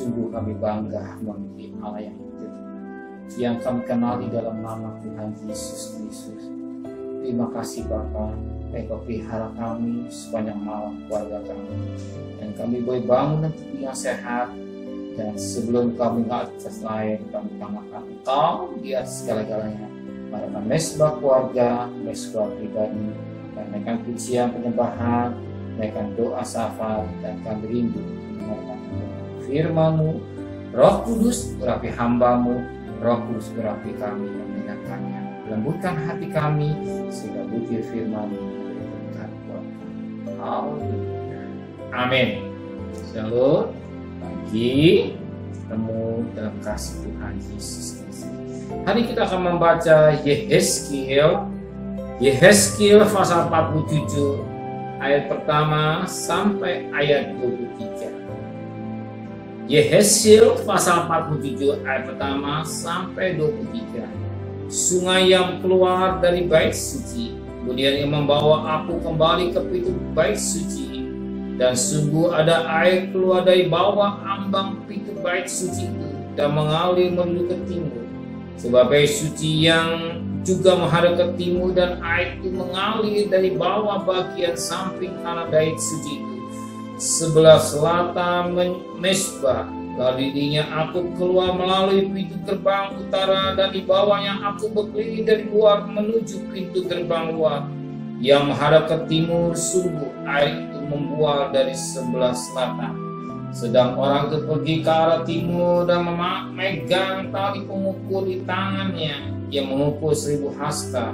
Sungguh kami bangga memiliki Allah yang hidup, yang kami kenali dalam nama Tuhan Yesus Kristus. Terima kasih Bapa, Engkau pelihara kami sepanjang malam keluarga kami, dan kami boleh bangun dan tidur yang sehat. Dan sebelum kami ke atas lain, kami tanyakan Engkau di atas segala-galanya. Pada mesbah keluarga, mesbah pribadi, dan menaikkan pujian penyembahan, menaikkan doa syafaat, dan kami rindu mendengarkan firman-Mu. Roh Kudus berapi hamba-Mu, Roh Kudus berapi kami yang mendengarkannya. Lembutkan hati kami sehingga butir firman-Mu berkat buat kami. Haleluya. Amin. Selalu pagi ketemu dalam kasih Tuhan Yesus Kristus. Hari kita akan membaca Yehezkiel pasal 47 ayat pertama sampai ayat 23. Yehezkiel pasal 47 ayat pertama sampai 23. Sungai yang keluar dari bait suci, kemudian yang membawa aku kembali ke pintu bait suci, dan sungguh ada air keluar dari bawah ambang pintu bait suci itu dan mengalir menuju ke timur. Sebab bait suci yang juga menghadap ke timur, dan air itu mengalir dari bawah bagian samping kanan bait suci itu sebelah selatan mesbah. Lalu dirinya aku keluar melalui pintu gerbang utara, dan di bawahnya aku berkeliling dari luar menuju pintu gerbang luar yang menghadap ke timur. Sungguh air itu membual dari sebelah selatan. Sedang orang itu pergi ke arah timur dan memegang tali pengukur di tangannya yang mengukur 1000 hasta,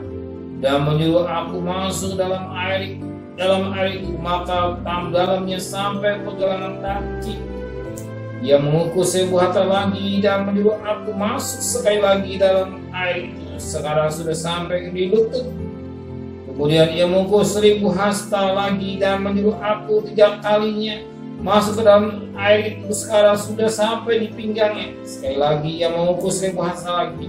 dan menyuruh aku masuk dalam air itu, maka dalamnya sampai pergelangan kaki. Ia mengukur 1000 hasta lagi dan menyuruh aku masuk sekali lagi dalam air itu. Sekarang sudah sampai di lutut. Kemudian ia mengukur 1000 hasta lagi dan menyuruh aku 3 kalinya masuk ke dalam air itu. Sekarang sudah sampai di pinggangnya. Sekali lagi ia mengukur 1000 hasta lagi.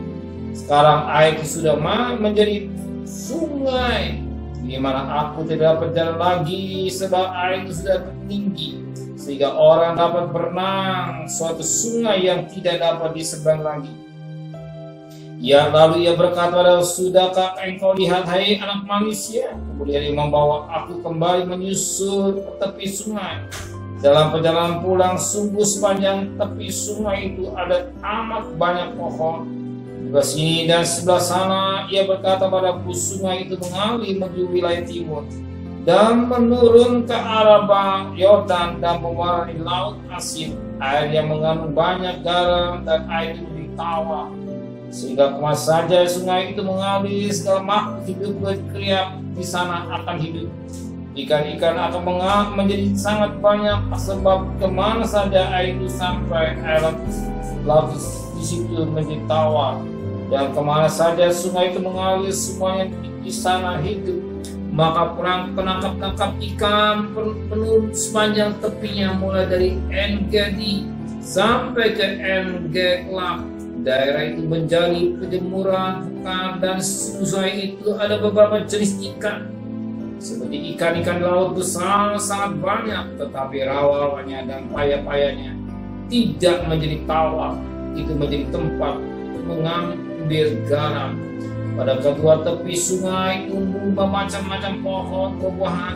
Sekarang air itu sudah menjadi sungai, di mana aku tidak dapat berjalan lagi sebab air itu sudah tinggi sehingga orang dapat berenang, suatu sungai yang tidak dapat diseberang lagi. Ya, lalu ia berkata padaku, sudahkah engkau lihat, hai anak manusia? Kemudian ia membawa aku kembali menyusul ke tepi sungai. Dalam perjalanan pulang, sungguh sepanjang tepi sungai itu ada amat banyak pohon. Di sini dan sebelah sana ia berkata padaku, sungai itu mengalir menuju wilayah timur dan menurun ke arah Yordan dan mewarnai laut asin, air yang mengandung banyak garam dan air itu ditawar. Sehingga kemana saja sungai itu mengalir, segala makhluk hidup berkeriak di sana akan hidup. Ikan-ikan akan menjadi sangat banyak, sebab kemana saja air itu sampai, air laut di situ menjadi tawar. Dan kemana saja sungai itu mengalir, semuanya di sana hidup. Maka penangkap-tangkap ikan penuh sepanjang tepinya, mulai dari En-Gedi sampai ke En-Geklak. Daerah itu menjadi perjemuran bukan, dan sungai itu ada beberapa jenis ikan. Seperti ikan-ikan laut besar sangat banyak, tetapi rawa-rawanya dan paya-payanya tidak menjadi tawar. Itu menjadi tempat mengambil garam. Pada kedua tepi sungai tumbuh macam-macam pohon buah-buahan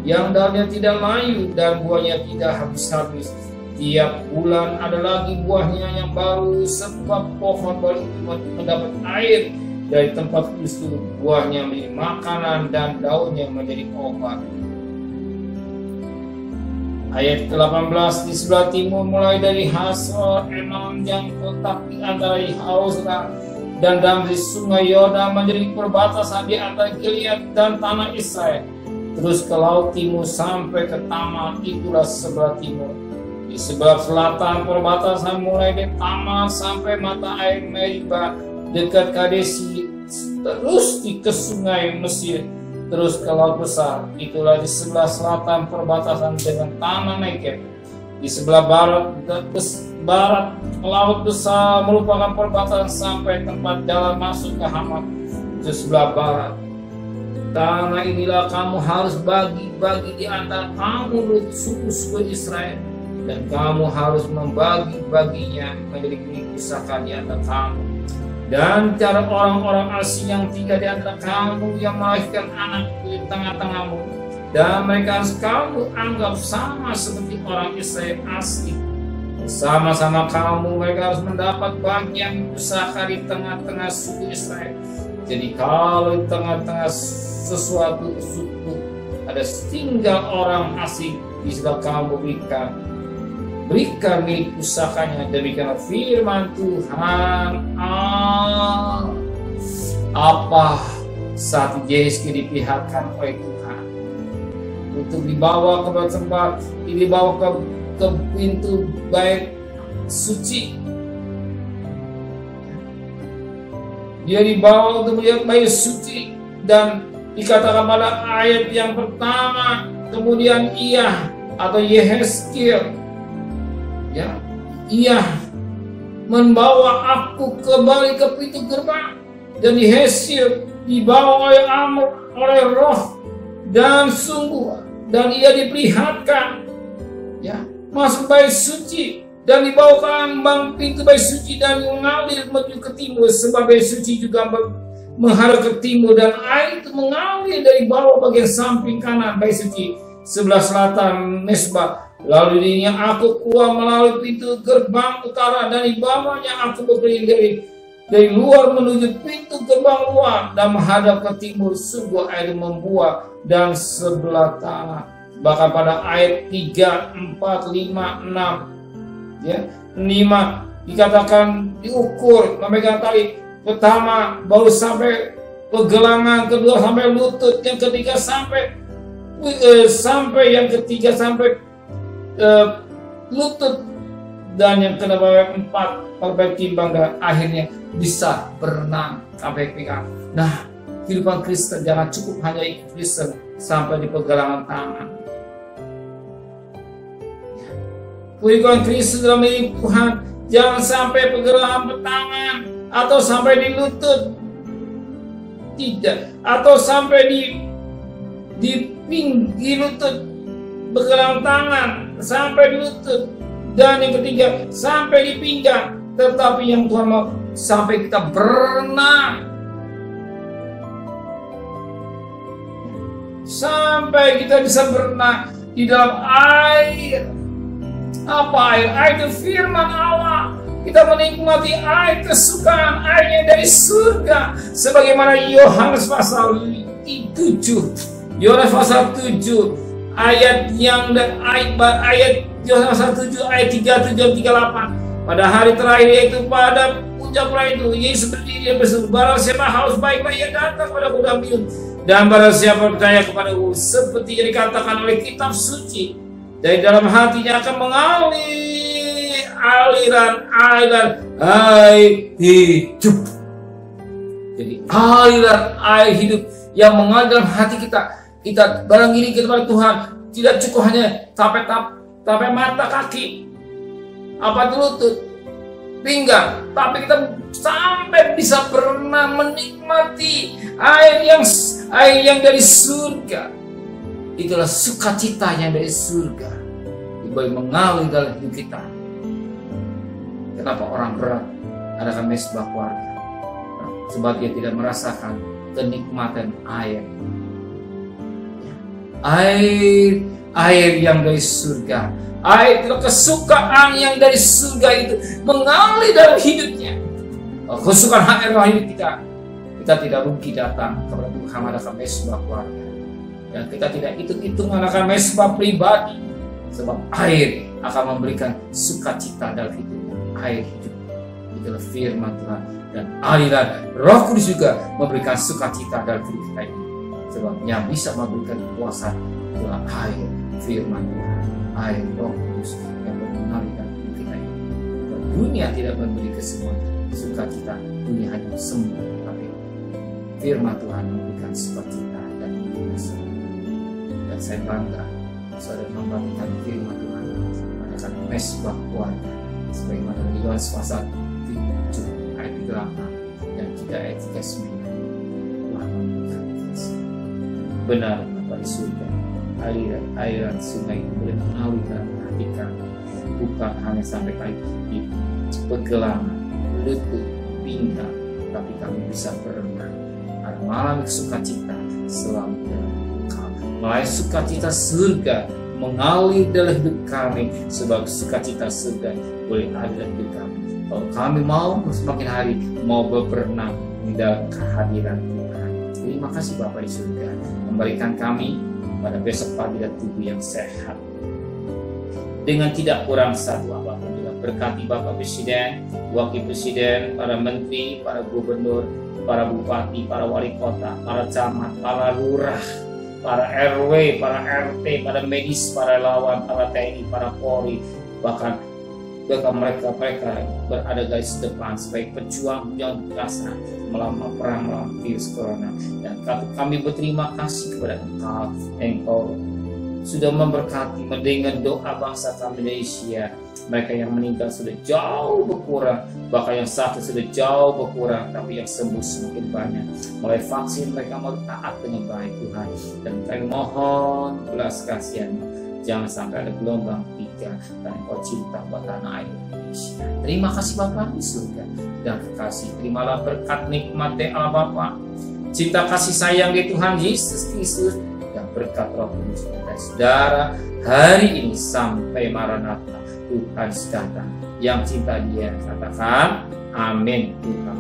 yang daunnya tidak layu dan buahnya tidak habis-habis. Tiap bulan ada lagi buahnya yang baru, sebab pohon baru itu mendapat air dari tempat itu. Buahnya menjadi makanan dan daunnya menjadi obat. Ayat ke-18, di sebelah timur mulai dari Hasor Enon yang terletak di antara Hausra dan dari sungai Yordan menjadi perbatasan di antara Gilead dan tanah Israel, terus ke laut timur sampai ke Tamar, itulah sebelah timur. Di sebelah selatan perbatasan mulai dari Tamar sampai mata air Meriba dekat Kadesi, terus ke sungai Mesir, terus ke laut besar. Itulah di sebelah selatan perbatasan dengan tanah Negev. Di sebelah barat laut besar merupakan perbatasan sampai tempat jalan masuk ke Hamat. Di sebelah barat tanah inilah kamu harus bagi-bagi di antara kamu menurut suku-suku Israel. dan kamu harus membagi-baginya menjadi milik pusaka di antara kamu. Dan cara orang-orang asing yang tinggal di antara kamu yang melahirkan anak di tengah-tengahmu, dan mereka harus kamu anggap sama seperti orang Israel asli. Bersama-sama kamu mereka harus mendapat bagian pusaka di tengah-tengah suku Israel. Jadi kalau di tengah-tengah sesuatu suku ada tinggal orang asing, bisa kamu berikan milik pusakanya. Demikian firman Tuhan. Apa saat Yeskiel dipihakkan oleh Tuhan untuk dibawa ke tempat, dibawa ke pintu bait suci. Dia dibawa untuk melihat bait suci, dan dikatakan pada ayat yang pertama, kemudian ia atau Yeskiel, ya, ia membawa aku kembali ke pintu gerbang, dan Yeskiel dibawa oleh Roh, dan sungguh, dan ia diperlihatkan, ya, masuk bait suci, dan dibawa ke ambang pintu bait suci dan mengalir menuju ke timur, sebab bait suci juga menghadap ke timur, dan air itu mengalir dari bawah bagian samping kanan bait suci sebelah selatan mesbah. Lalu dirinya aku keluar melalui pintu gerbang utara, dan di bawahnya aku berkeliling dari luar menuju pintu gerbang luar dan menghadap ke timur. Sungguh air membuah dan sebelah tanah. Bahkan pada ayat 3, 4, 5, 6, ya, 5 dikatakan diukur memegang tali. Pertama baru sampai pergelangan, kedua sampai lutut, yang ketiga sampai yang ketiga sampai lutut, dan yang keempat sampai timbang, dan akhirnya bisa berenang sampai pegang. Nah, kehidupan Kristen jangan cukup hanya ikut Kristen sampai di pergelangan tangan. Kehidupan Kristen dalam milik Tuhan jangan sampai pergelangan tangan atau sampai di lutut, tidak, atau sampai di pinggir lutut, pergelangan tangan sampai di lutut, dan yang ketiga sampai di pinggang. Tetapi yang Tuhan mau sampai kita berenang, sampai kita bisa berenang di dalam air. Apa air? Air itu firman Allah. Kita menikmati air kesukaan, airnya dari surga, sebagaimana Yohanes pasal 7. Yohanes pasal 7 ayat Yohanes pasal 7 ayat 37 dan 38. Pada hari terakhir, yaitu pada puncak perayaan itu, Yesus berdiri dan berseru, barang siapa haus, baik-baik ia datang kepada aku dan minum, dan barang siapa percaya kepadaku, seperti yang dikatakan oleh kitab suci, dari dalam hatinya akan mengalir aliran air hidup. Jadi aliran air hidup yang mengalir dalam hati kita. Kita barang ini kepada Tuhan tidak cukup hanya sampai mata kaki, apa itu lutut, pinggang, tapi kita sampai bisa berenang menikmati air yang dari surga. Itulah sukacita yang dari surga, dibawa mengalir dalam hidup kita. Kenapa orang berat adakan mesbah keluarga? Sebab dia tidak merasakan kenikmatan air yang dari surga. Air itu kesukaan yang dari surga itu mengalir dalam hidupnya. Kesukaan air dalam hidup kita tidak rugi datang kepada Tuhan adakan mesbah keluarga. Dan kita tidak hitung-hitung adakan mesbah pribadi, sebab air akan memberikan sukacita dalam hidupnya. Air hidup itulah firman Tuhan, dan aliran Roh Kudus juga memberikan sukacita dalam hidup kita ini. Sebab yang bisa memberikan kuasa itulah air firman Tuhan, air Roh Kudus yang mengalir dalam hidup kita ini. Dan dunia tidak memberi kesembuhan, sukacita, dunia hanya sembuh, tapi firman Tuhan memberikan sukacita dan kesembuhan. Dan saya bangga saudara membagikan firman Tuhan adakan mesbah keluarga, sebagaimana Yohanes pasal 7 ayat 38 dan 3 ayat 39. Tuhan memberikan kasih. Benar Bapa di surga, aliran sungai itu boleh mengalir dalam hati kami. bukan hanya sampai kali di pegelangan, lutut, pinggang, tapi kami bisa berenang. Ada malam sukacita selalu dalam Engkau. Melalui sukacita surga mengalir dalam hidup kami, sebab sukacita surga boleh ada dalam hidup kami. Kalau kami mau semakin hari mau berenang di dalam kehadiran Tuhan. Terima kasih Bapa di surga, memberikan kami pada besok pagi dan tubuh yang sehat, dengan tidak kurang satu apapun. Juga berkati Bapak Presiden, Wakil Presiden, para Menteri, para Gubernur, para Bupati, para Wali Kota, para Camat, para Lurah, para RW, para RT, para medis, para relawan, para TNI, para Polri, bahkan mereka berada garis depan sebagai pejuang yang berasa melawan perang melawan virus corona. Dan kami berterima kasih kepada Engkau sudah memberkati mendengar doa bangsa kami Indonesia. Mereka yang meninggal sudah jauh berkurang, bahkan yang sakit sudah jauh berkurang, tapi yang sembuh semakin banyak. Mulai vaksin mereka mau taat dengan baik Tuhan, dan kami mohon belas kasihan-Mu. Jangan sampai ada gelombang tiga, dan Engkau cinta buat tanah air Indonesia. Terima kasih Bapa di surga dan kekasih. Terimalah berkat nikmat Allah Bapa, cinta kasih sayang di Tuhan Yesus Kristus, dan berkat Roh Kudus dan saudara hari ini sampai Maranatha. Tuhan datang. Yang cinta Dia katakan amin. Tuhan